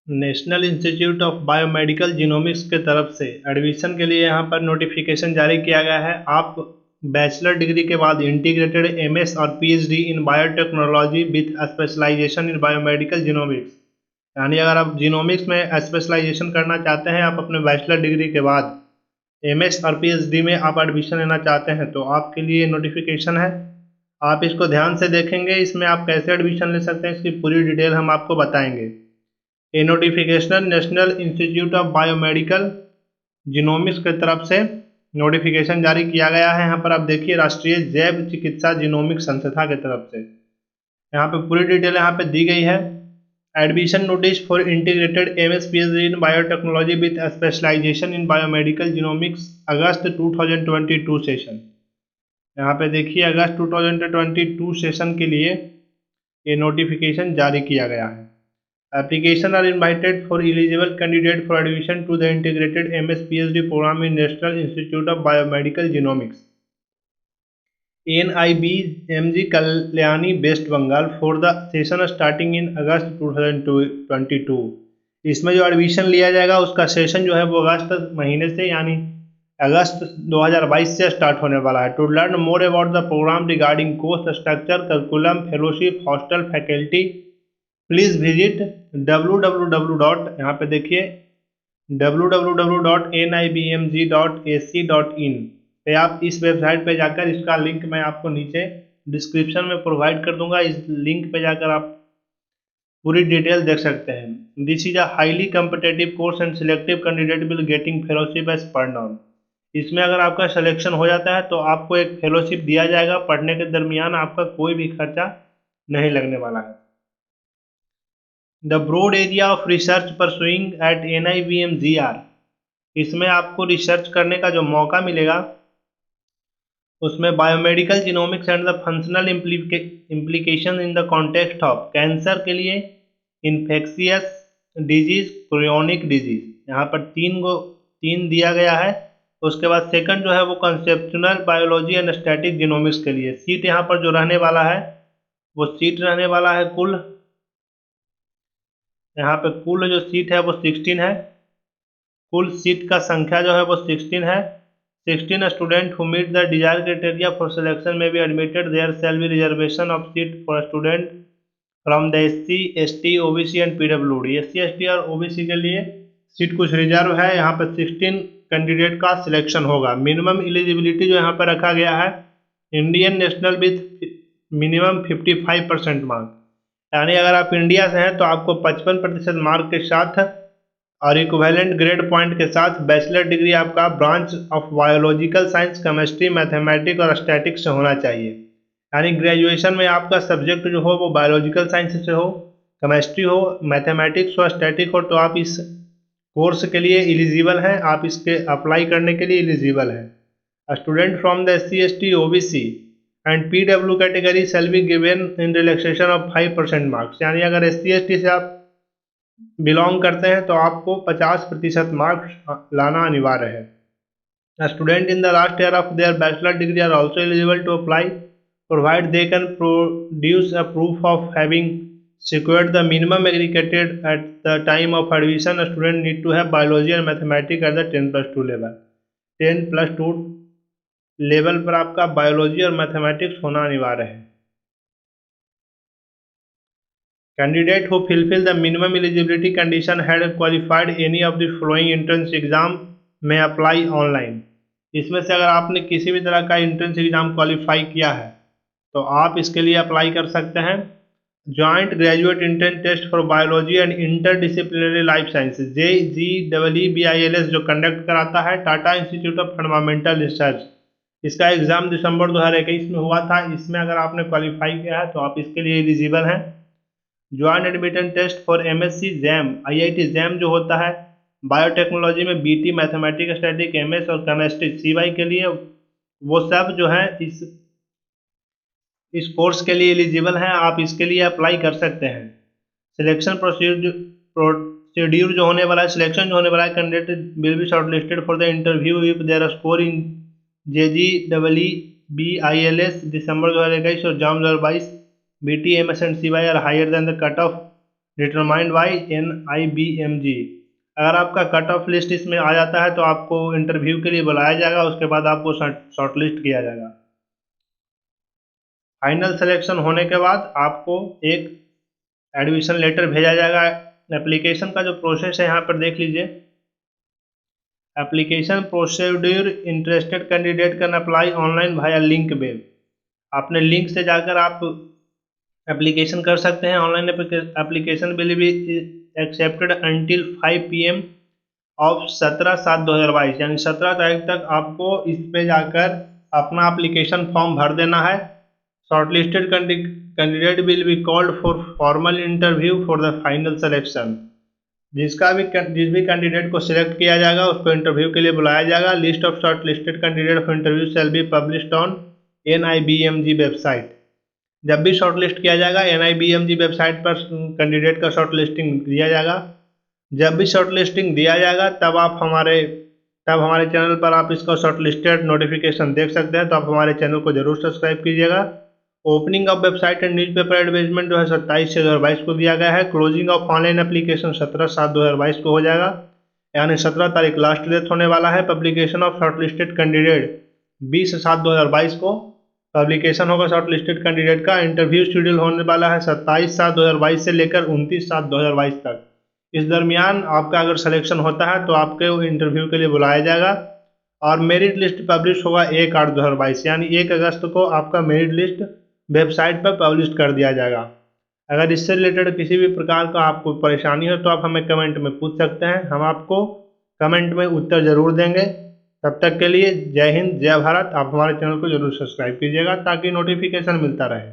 National institute of biomedical genomics के तरफ से एडमिशन के लिए यहाँ पर नोटिफिकेशन जारी किया गया है। आप बैचलर डिग्री के बाद इंटीग्रेटेड एमएस और PhD in biotechnology with specialisation in biomedical genomics, यानी अगर आप जीनोमिक्स में स्पेशलाइजेशन करना चाहते हैं, आप अपने बैचलर डिग्री के बाद एमएस और पीएचडी में आप एडमिशन लेना चाहते हैं तो आपके लिए नोटिफिकेशन है। आप इसको ध्यान से देखेंगे, इसमें आप कैसे एडमिशन ले सकते हैं इसकी पूरी डिटेल हम आपको बताएंगे। ये notification national institute of biomedical genomics की तरफ से नोटिफिकेशन जारी किया गया है। यहाँ पर आप देखिए, राष्ट्रीय जैव चिकित्सा जीनोमिक संस्था की तरफ से यहाँ पे पूरी डिटेल यहाँ पे दी गई है। Admission notice for integrated MS PhD in biotechnology with specialisation in biomedical genomics August 2022 सेशन। यहाँ पे देखिए, अगस्त 2022 सेशन के लिए ये नोटिफिकेशन जारी किया गया है। Application are invited for eligible candidate for admission to the integrated MS PhD program in National Institute of Biomedical Genomics, NIBMG Kalyani, West Bengal for the session starting in August 2022। इसमें जो admission लिया जाएगा उसका session जो है वो अगस्त महीने से यानी अगस्त 2022 से स्टार्ट होने वाला है। To learn more about the programme regarding course structure, curriculum, fellowship, hostel, faculty, please visit www. यहाँ पे देखिए www.nibmg.ac.in पे आप इस वेबसाइट पे जाकर, इसका लिंक मैं आपको नीचे डिस्क्रिप्शन में प्रोवाइड कर दूंगा, इस लिंक पे जाकर आप पूरी डिटेल देख सकते हैं। This is a highly competitive course and selective candidate will getting fellowship as per नॉन। इसमें अगर आपका सिलेक्शन हो जाता है तो आपको एक फेलोशिप दिया जाएगा। पढ़ने के दरमियान आपका कोई भी खर्चा नहीं लगने वाला है। The broad area of research pursuing at NIBMGR, इसमें आपको रिसर्च करने का जो मौका मिलेगा उसमें biomedical genomics and the functional implication in the context of cancer के लिए, इन्फेक्शियस डिजीज, क्रोनिक डिजीज, यहाँ पर तीन दिया गया है। उसके बाद सेकंड जो है वो conceptual biology and static genomics के लिए। सीट यहाँ पर जो रहने वाला है वो सीट रहने वाला है कुल, यहाँ पे कुल जो सीट है वो 16 है। कुल सीट का संख्या जो है वो 16 है। 16 student who meet the desired criteria for selection में be admitted. There shall be reservation of seat for student from the SC, ST, OBC and PWD। SC, ST और OBC के लिए सीट कुछ रिजर्व है। यहाँ पर 16 कैंडिडेट का selection होगा। मिनिमम एलिजिबिलिटी जो यहाँ पर रखा गया है, Indian national with minimum 55% mark, यानी अगर आप इंडिया से हैं तो आपको 55% मार्क के साथ और इक्विवेलेंट ग्रेड पॉइंट के साथ बैचलर डिग्री आपका branch of biological science, chemistry, mathematics और स्टैटिक्स से होना चाहिए। यानी ग्रेजुएशन में आपका सब्जेक्ट जो हो वो बायोलॉजिकल साइंस से हो, केमिस्ट्री हो, मैथमेटिक्स हो, स्टैटिक हो, तो आप इस कोर्स के लिए एलिजिबल हैं, आप इसके अप्लाई करने के लिए एलिजिबल हैं। Student from the SC, ST, OBC and PW category shall be given in relaxation of 5% marks, यानी अगर SC, ST से आप बिलोंग करते हैं तो आपको 50% मार्क्स लाना अनिवार्य है। Student in the last year of their bachelor degree are also eligible to apply provide they can produce a proof of having secured the minimum aggregated at the time of admission. A student need to have biology and mathematics at the 10+2 level। 10+2 level पर आपका biology और mathematics होना अनिवार्य है। Candidate who fulfil the minimum eligibility condition had qualified any of the following entrance exam में apply online. इसमें से अगर आपने किसी भी तरह का एंट्रेंस एग्जाम क्वालिफाई किया है तो आप इसके लिए अप्लाई कर सकते हैं। Joint graduate entrance test for biology and interdisciplinary life sciences, JEEBILS, जो कंडक्ट कराता है Tata institute of fundamental research. इसका एग्जाम दिसंबर 2021 में हुआ था। इसमें अगर आपने क्वालिफाई किया है तो आप इसके लिए एलिजिबल हैं। Joint admittance test for MSc JAM, IIT JAM जो होता है बायोटेक्नोलॉजी में, BT मैथमेटिक्स, स्टैटिक, MS और केमिस्ट्री, CY के लिए, वो सब जो है इस कोर्स के लिए एलिजिबल हैं। आप इसके लिए अप्लाई कर सकते हैं। सिलेक्शन प्रोसीड्यूर जो होने वाला है, सिलेक्शन जो होने वाला है, candidate will be shortlisted for the interview if their score in JEEBILS December 2021 और JAM 2022 BT MS and CY are higher than the cut off determined by NIBMG। अगर आपका कट ऑफ लिस्ट इसमें आ जाता है तो आपको इंटरव्यू के लिए बुलाया जाएगा, उसके बाद आपको शॉर्टलिस्ट किया जाएगा। फाइनल सिलेक्शन होने के बाद आपको एक एडमिशन लेटर भेजा जाएगा। एप्लीकेशन का जो प्रोसेस है यहाँ पर देख लीजिए। Application procedure, interested candidate can apply online via link web. आपने लिंक से जाकर आप एप्लीकेशन कर सकते हैं। Online application will be accepted until 5 PM of 17/7/2022, यानी 17 तारीख तक आपको इस पे जाकर अपना एप्लीकेशन फॉर्म भर देना है। Shortlisted candidate will be called for formal interview for the final selection. जिस भी कैंडिडेट को सिलेक्ट किया जाएगा उसको इंटरव्यू के लिए बुलाया जाएगा। List of shortlisted candidate for interview shall be published on NIBMG website. जब भी शॉर्टलिस्ट किया जाएगा NIBMG वेबसाइट पर कैंडिडेट का शॉर्टलिस्टिंग दिया जाएगा। जब भी शॉर्टलिस्टिंग दिया जाएगा तब हमारे चैनल पर आप इसका शॉर्टलिस्टेड नोटिफिकेशन देख सकते हैं। तो आप हमारे चैनल को जरूर सब्सक्राइब कीजिएगा। Opening of website and newspaper advertisement जो है 27/6/2022 को दिया गया है। क्लोजिंग ऑफ ऑनलाइन एप्लीकेशन 17/7/2022 को हो जाएगा, यानी 17 तारीख लास्ट डेट होने वाला है। पब्लिकेशन ऑफ शॉर्टलिस्टेड कैंडिडेट 20/7/2022 को पब्लिकेशन होगा शॉर्टलिस्टेड कैंडिडेट का। इंटरव्यू शेड्यूल होने वाला है 27/7/2022 से लेकर 29/7/2022 तक। इस दरमियान आपका अगर सिलेक्शन होता है तो आपके इंटरव्यू के लिए बुलाया जाएगा और मेरिट लिस्ट पब्लिश होगा 1/8/2022, यानी 1 अगस्त को आपका मेरिट लिस्ट वेबसाइट पर पब्लिश कर दिया जाएगा। अगर इससे रिलेटेड किसी भी प्रकार का आपको परेशानी हो तो आप हमें कमेंट में पूछ सकते हैं, हम आपको कमेंट में उत्तर जरूर देंगे। तब तक के लिए जय हिंद, जय भारत। आप हमारे चैनल को जरूर सब्सक्राइब कीजिएगा ताकि नोटिफिकेशन मिलता रहे।